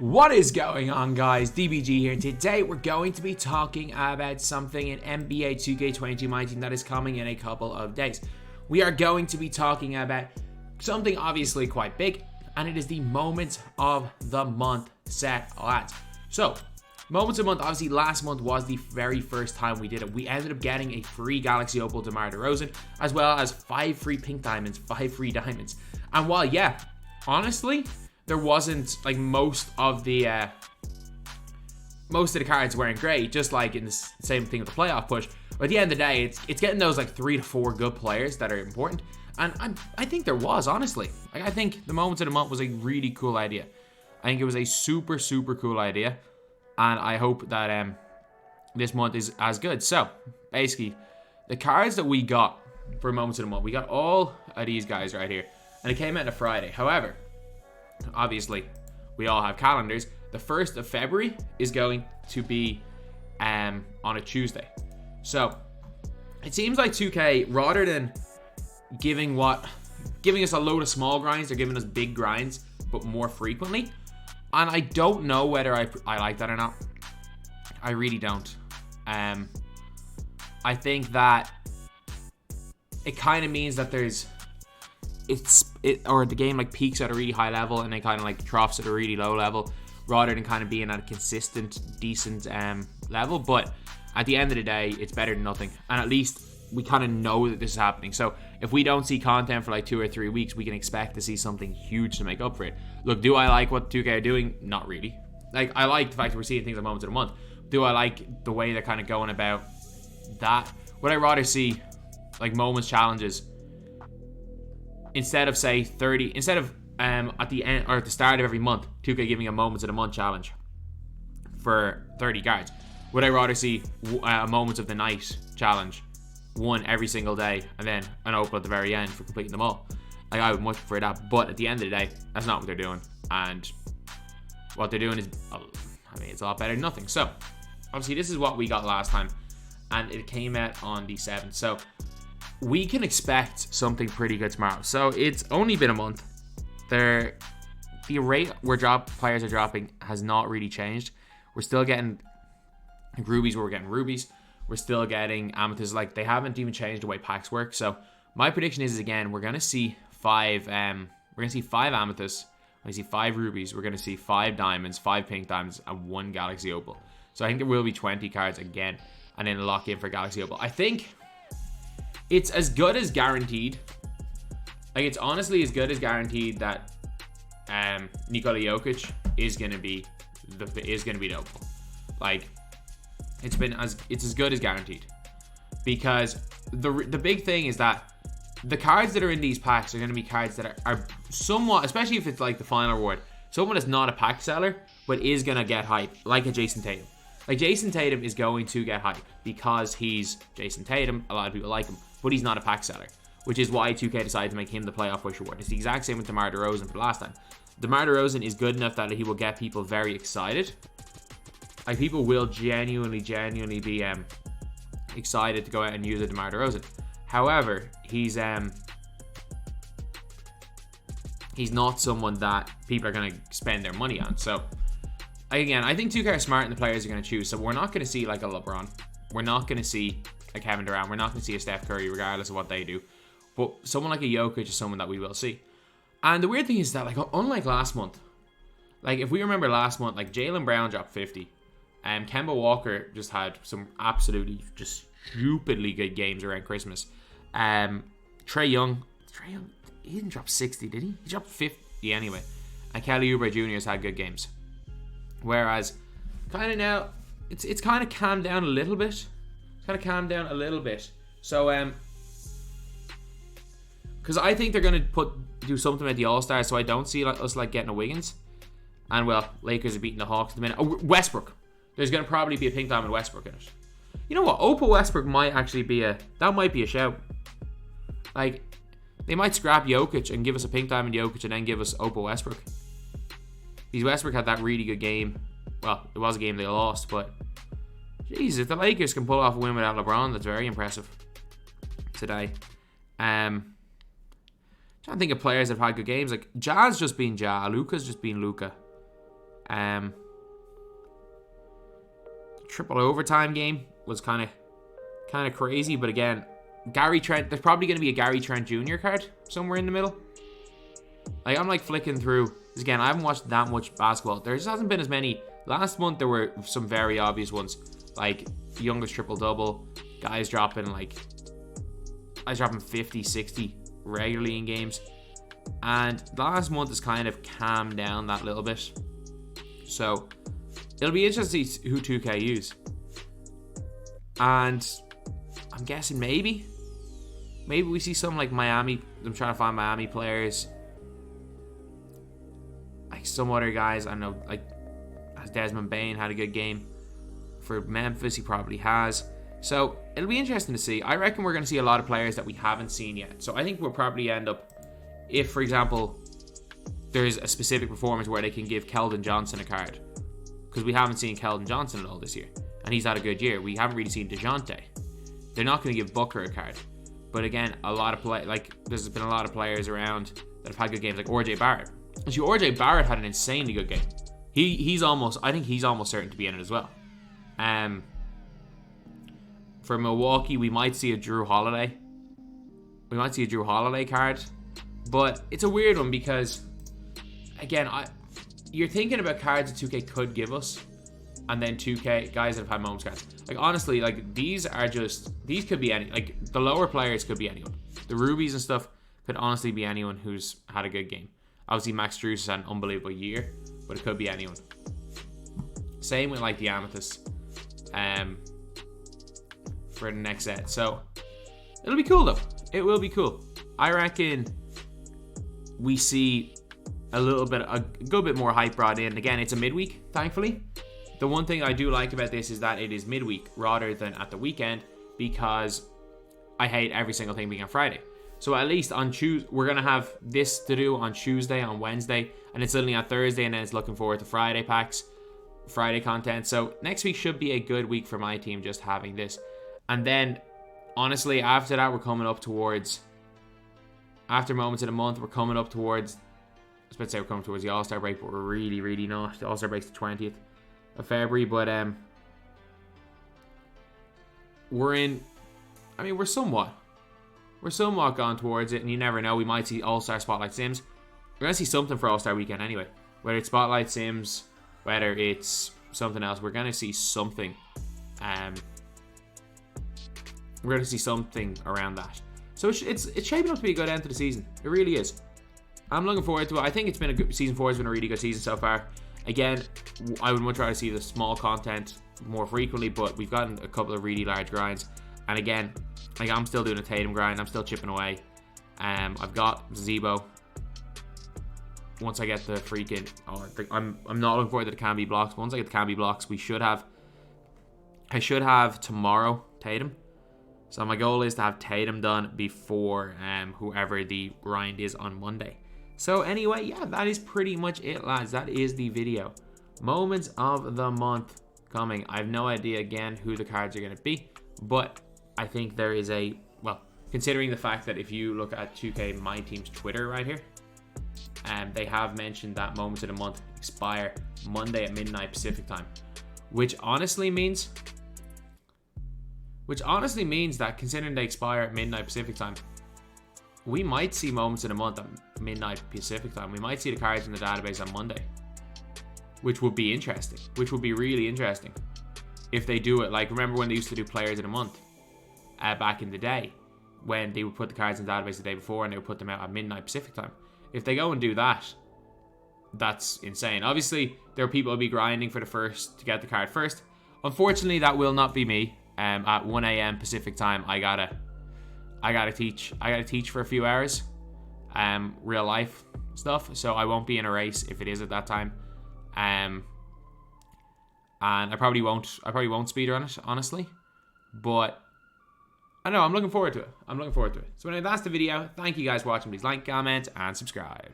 What is going on, guys? DBG here, and today we're going to be talking about something in NBA 2K22 MyTEAM that is coming in a couple of days. We are going to be talking about something obviously quite big, and it is the Moments of the Month set, lads. So, Moments of the Month, obviously last month was the very first time we did it. We ended up getting a free Galaxy Opal DeMar DeRozan, as well as 5 free pink diamonds, 5 free diamonds. And while, yeah, honestly, there wasn't, like, most of the cards weren't great, just like in the same thing with the playoff push. But at the end of the day, it's getting those, like, 3 to 4 good players that are important. And I think there was, honestly. Like, I think the Moments of the Month was a really cool idea. I think it was a super, super cool idea. And I hope that this month is as good. So, basically, the cards that we got for Moments of the Month, we got all of these guys right here. And it came out on a Friday. However, obviously, we all have calendars. The 1st of February is going to be on a Tuesday. So, it seems like 2K, rather than giving us a load of small grinds, they're giving us big grinds, but more frequently. And I don't know whether I like that or not. I really don't. I think that it kind of means that the game like peaks at a really high level and then kind of like troughs at a really low level, rather than kind of being at a consistent, decent level. But at the end of the day, it's better than nothing. And at least we kind of know that this is happening. So if we don't see content for like 2 or 3 weeks, we can expect to see something huge to make up for it. Look, do I like what 2K are doing? Not really. Like, I like the fact that we're seeing things at Moments of the Month. Do I like the way they're kind of going about that? Would I rather see like moments challenges instead of say 30, instead of at the end or at the start of every month, 2K giving a Moments of the Month challenge for 30 cards? Would I rather see a Moments of the Night challenge, one every single day, and then an Opal at the very end for completing them all? Like, I would much prefer that. But at the end of the day, that's not what they're doing. And what they're doing is, I mean, it's a lot better than nothing. So, obviously, this is what we got last time, and it came out on the 7th. So, we can expect something pretty good tomorrow. So, it's only been a month. The rate where players are dropping has not really changed. We're still getting rubies where we're getting rubies. We're still getting amethysts. Like, they haven't even changed the way packs work. So, my prediction is again, we're gonna see 5 amethysts, we're gonna see 5 rubies, we're gonna see 5 diamonds, 5 pink diamonds, and 1 Galaxy Opal. So I think there will be 20 cards again, and then lock in for Galaxy Opal. I think it's as good as guaranteed. Like, it's honestly as good as guaranteed that Nikola Jokic is gonna be the Opal. Like, it's as good as guaranteed, because the big thing is that the cards that are in these packs are going to be cards that are somewhat, especially if it's like the final reward, someone that's not a pack seller but is going to get hype, like a Jason Tatum. Like, Jason Tatum is going to get hype because he's Jason Tatum. A lot of people like him, but he's not a pack seller, which is why 2K decided to make him the playoff push reward. It's the exact same with DeMar DeRozan for last time. DeMar DeRozan is good enough that he will get people very excited. Like, people will genuinely be excited to go out and use a DeMar DeRozan. However, he's not someone that people are going to spend their money on. So, again, I think 2K are smart and the players are going to choose. So, we're not going to see like a LeBron. We're not going to see a Kevin Durant. We're not going to see a Steph Curry, regardless of what they do. But someone like a Jokic is someone that we will see. And the weird thing is that, like, unlike last month, like, if we remember last month, like, Jaylen Brown dropped 50. Kemba Walker just had some absolutely just stupidly good games around Christmas. Trae Young, he didn't drop 60, did he? He dropped 50 anyway. And Kelly Oubre Jr. has had good games. Whereas, kind of now, it's kind of calmed down a little bit. So, because I think they're going to do something at the All-Stars, so I don't see us like getting a Wiggins. And, well, Lakers are beating the Hawks at the minute. Oh, Westbrook. There's going to probably be a pink diamond Westbrook in it. You know what? Opal Westbrook might actually be a shout. Like, they might scrap Jokic and give us a pink diamond Jokic and then give us Opal Westbrook. Because Westbrook had that really good game. Well, it was a game they lost, but jeez, if the Lakers can pull off a win without LeBron, that's very impressive today. Trying to think of players that have had good games. Like, Ja's just been Ja. Luka's just been Luka. Triple overtime game was kind of crazy, but again, Gary Trent, there's probably going to be a Gary Trent Jr. card somewhere in the middle. Like, I'm like flicking through, because again, I haven't watched that much basketball. There just hasn't been as many. Last month there were some very obvious ones, like youngest triple-double, guys dropping 50, 60 regularly in games. And the last month has kind of calmed down that little bit. So it'll be interesting to see who 2K use. And I'm guessing maybe we see something like Miami. I'm trying to find Miami players. Like some other guys, I know, like Desmond Bain had a good game for Memphis. He probably has. So it'll be interesting to see. I reckon we're going to see a lot of players that we haven't seen yet. So I think we'll probably end up, if, for example, there's a specific performance where they can give Keldon Johnson a card. Because we haven't seen Keldon Johnson at all this year. And he's had a good year. We haven't really seen DeJounte. They're not going to give Booker a card. But again, there's been a lot of players around that have had good games, like RJ Barrett. Actually, RJ Barrett had an insanely good game. I think he's almost certain to be in it as well. For Milwaukee, we might see a Drew Holiday. We might see a Drew Holiday card. But it's a weird one because, again, you're thinking about cards that 2K could give us, and then 2K guys that have had moments cards. Like, honestly, like, these could be any, like, the lower players could be anyone. The rubies and stuff could honestly be anyone who's had a good game. Obviously, Max Strus has had an unbelievable year, but it could be anyone. Same with, like, the amethyst for the next set. So it'll be cool, though. It will be cool. I reckon we see a good bit more hype brought in. Again, it's a midweek, thankfully. The one thing I do like about this is that it is midweek rather than at the weekend, because I hate every single thing being on Friday. So at least on Tuesday, we're going to have this to do on Tuesday, on Wednesday, and it's only on Thursday, and then it's looking forward to Friday packs, Friday content. So next week should be a good week for my team, just having this. And then, honestly, after that, we're coming up towards, after moments of the month, we're coming up towards, I was about to say we're coming towards the All-Star break, but we're really, really not. The All-Star break's the 20th of February, but we're somewhat gone towards it, and you never know, we might see All-Star Spotlight Sims. We're going to see something for All-Star Weekend anyway. Whether it's Spotlight Sims, whether it's something else, we're going to see something. We're going to see something around that. So it's shaping up to be a good end to the season. It really is. I'm looking forward to it. I think it's been a good season. 4 has been a really good season so far. Again, I would much rather see the small content more frequently, but we've gotten a couple of really large grinds. And again, like, I'm still doing a Tatum grind. I'm still chipping away. I've got Zebo. Once I get the freaking, I'm not looking forward to the Camby blocks. Once I get the Camby blocks, I should have tomorrow Tatum. So my goal is to have Tatum done before whoever the grind is on Monday. So anyway, yeah, that is pretty much it, lads. That is the video. Moments of the month coming. I have no idea, again, who the cards are going to be. But I think there is considering the fact that if you look at 2K MyTEAM's Twitter right here, they have mentioned that moments of the month expire Monday at midnight Pacific time. Which honestly means that, considering they expire at midnight Pacific time, we might see moments of the month at midnight Pacific time. We might see the cards in the database on Monday, which would be interesting. Which would be really interesting if they do it. Like, remember when they used to do players of the month back in the day, when they would put the cards in the database the day before and they would put them out at midnight Pacific time. If they go and do that, that's insane. Obviously, there are people who will be grinding for the first to get the card first. Unfortunately, that will not be me. At 1 a.m. Pacific time, I gotta teach for a few hours, real life stuff. So I won't be in a race if it is at that time, and I probably won't speedrun it, honestly. But I know I'm looking forward to it. So anyway, that's the video. Thank you guys for watching. Please like, comment, and subscribe.